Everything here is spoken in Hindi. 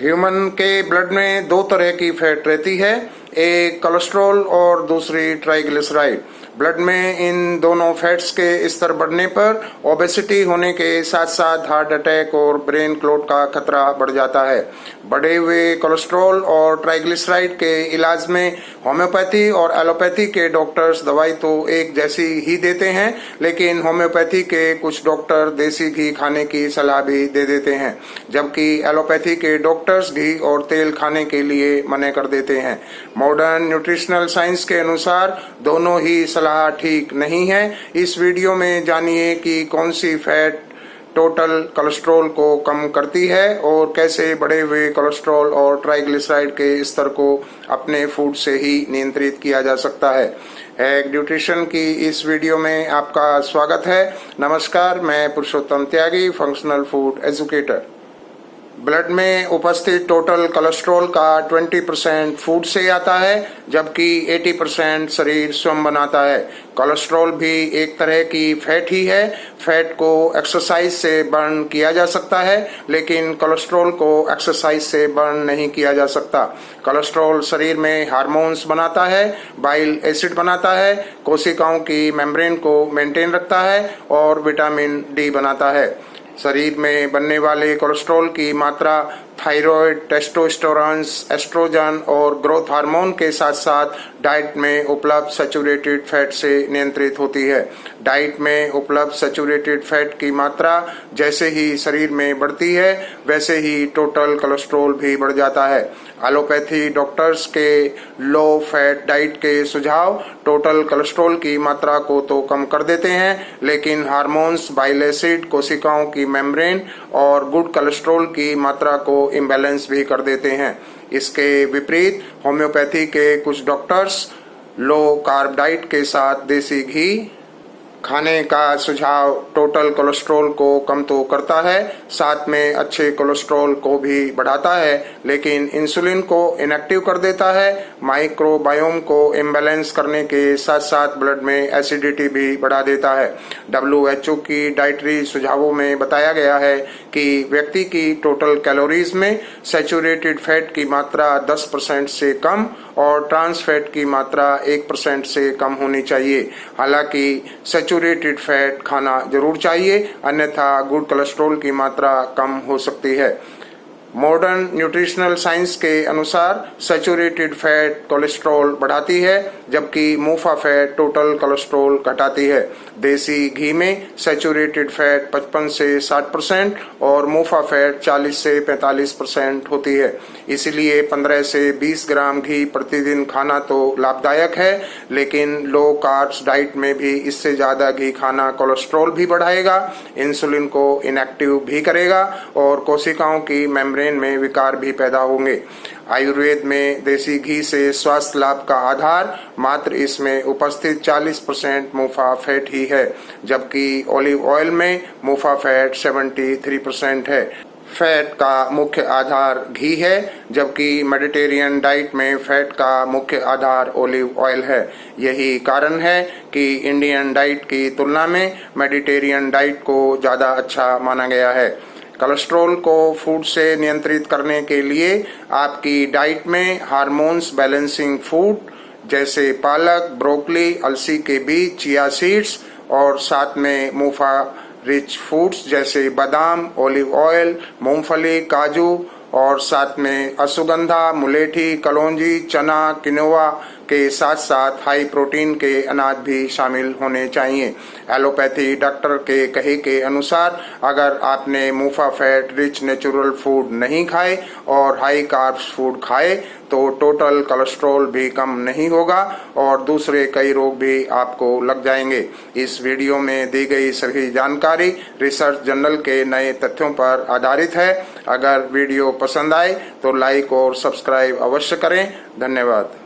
ह्यूमन के ब्लड में दो तरह की फैट रहती है, एक कोलेस्ट्रॉल और दूसरी ट्राइग्लिसराइड। ब्लड में इन दोनों फैट्स के स्तर बढ़ने पर ओबेसिटी होने के साथ साथ हार्ट अटैक और ब्रेन क्लॉट का खतरा बढ़ जाता है। बढ़े हुए कोलेस्ट्रॉल और ट्राइग्लिसराइड के इलाज में होम्योपैथी और एलोपैथी के डॉक्टर्स दवाई तो एक जैसी ही देते हैं, लेकिन होम्योपैथी के कुछ डॉक्टर देसी घी खाने की सलाह भी दे देते हैं, जबकि एलोपैथी के डॉक्टर्स घी और तेल खाने के लिए मना कर देते हैं। मॉडर्न न्यूट्रिशनल साइंस के अनुसार दोनों ही सलाह ठीक नहीं है। इस वीडियो में जानिए कि कौन सी फैट टोटल कोलेस्ट्रॉल को कम करती है और कैसे बढ़े हुए कोलेस्ट्रॉल और ट्राइग्लिसराइड के स्तर को अपने फूड से ही नियंत्रित किया जा सकता है। हैक न्यूट्रिशन की इस वीडियो में आपका स्वागत है। नमस्कार, मैं पुरुषोत्तम त्यागी, फंक्शनल फूड एजुकेटर। ब्लड में उपस्थित टोटल कोलेस्ट्रॉल का 20% फूड से आता है, जबकि 80% शरीर स्वयं बनाता है। कोलेस्ट्रॉल भी एक तरह की फैट ही है। फैट को एक्सरसाइज से बर्न किया जा सकता है, लेकिन कोलेस्ट्रॉल को एक्सरसाइज से बर्न नहीं किया जा सकता। कोलेस्ट्रॉल शरीर में हार्मोन्स बनाता है, बाइल एसिड बनाता है, कोशिकाओं की मेम्ब्रेन को मेंटेन रखता है और विटामिन डी बनाता है। शरीर में बनने वाले कोलेस्ट्रॉल की मात्रा थायराइड, टेस्टोस्टेरोन, एस्ट्रोजन और ग्रोथ हार्मोन के साथ साथ डाइट में उपलब्ध सैचुरेटेड फैट से नियंत्रित होती है। डाइट में उपलब्ध सैचुरेटेड फैट की मात्रा जैसे ही शरीर में बढ़ती है, वैसे ही टोटल कोलेस्ट्रॉल भी बढ़ जाता है। एलोपैथी डॉक्टर्स के लो फैट डाइट के सुझाव टोटल कोलेस्ट्रॉल की मात्रा को तो कम कर देते हैं, लेकिन हार्मोन्स, बाइल एसिड, कोशिकाओं की मेम्ब्रेन और गुड कोलेस्ट्रॉल की मात्रा को इम्बैलेंस भी कर देते हैं। इसके विपरीत होम्योपैथी के कुछ डॉक्टर्स लो कार्ब डाइट के साथ देसी घी खाने का सुझाव टोटल कोलेस्ट्रॉल को कम तो करता है, साथ में अच्छे कोलेस्ट्रॉल को भी बढ़ाता है, लेकिन इंसुलिन को इनएक्टिव कर देता है। माइक्रोबायोम को इम्बैलेंस करने के साथ साथ ब्लड में एसिडिटी भी बढ़ा देता है। WHO की डाइटरी सुझावों में बताया गया है कि व्यक्ति की टोटल कैलोरीज में सैचुरेटेड फैट की मात्रा 10% से कम और ट्रांस फैट की मात्रा 1% से कम होनी चाहिए। हालांकि सैचुरेटेड फैट खाना जरूर चाहिए, अन्यथा गुड कोलेस्ट्रॉल की मात्रा कम हो सकती है। मॉडर्न न्यूट्रिशनल साइंस के अनुसार सैचुरेटेड फैट कोलेस्ट्रॉल बढ़ाती है, जबकि मुफा फैट टोटल कोलेस्ट्रॉल घटाती है। देसी घी में सैचुरेटेड फैट 55 से 60% और मुफा फैट 40 से 45% होती है। इसलिए 15 से 20 ग्राम घी प्रतिदिन खाना तो लाभदायक है, लेकिन लो कार्ब्स डाइट में भी इससे ज्यादा घी खाना कोलेस्ट्रॉल भी बढ़ाएगा, इंसुलिन को इनएक्टिव भी करेगा और कोशिकाओं की मेम्ब्रेन में विकार भी पैदा होंगे। आयुर्वेद में देसी घी से स्वास्थ्य लाभ का आधार मात्र इसमें उपस्थित 40% मुफा फैट ही है, जबकि ऑलिव ऑयल में मुफा फैट 73% है। फैट का मुख्य आधार घी है, जबकि मेडिटेरियन डाइट में फैट का मुख्य आधार ऑलिव ऑयल है। यही कारण है कि इंडियन डाइट की तुलना में मेडिटेरियन डाइट को ज़्यादा अच्छा माना गया है। कोलेस्ट्रॉल को फूड से नियंत्रित करने के लिए आपकी डाइट में हार्मोन्स बैलेंसिंग फूड जैसे पालक, ब्रोकली, अलसी के बीज, चिया सीड्स और साथ में मुफा रिच फूड्स जैसे बादाम, ऑलिव ऑयल, मूंगफली, काजू और साथ में अश्वगंधा, मुलेठी, कलौंजी, चना, किनोवा के साथ साथ हाई प्रोटीन के अनाज भी शामिल होने चाहिए। एलोपैथी डॉक्टर के कहे के अनुसार अगर आपने मुफा फैट रिच नेचुरल फूड नहीं खाए और हाई कार्ब्स फूड खाए तो टोटल कोलेस्ट्रॉल भी कम नहीं होगा और दूसरे कई रोग भी आपको लग जाएंगे। इस वीडियो में दी गई सभी जानकारी रिसर्च जर्नल के नए तथ्यों पर आधारित है। अगर वीडियो पसंद आए तो लाइक और सब्सक्राइब अवश्य करें। धन्यवाद।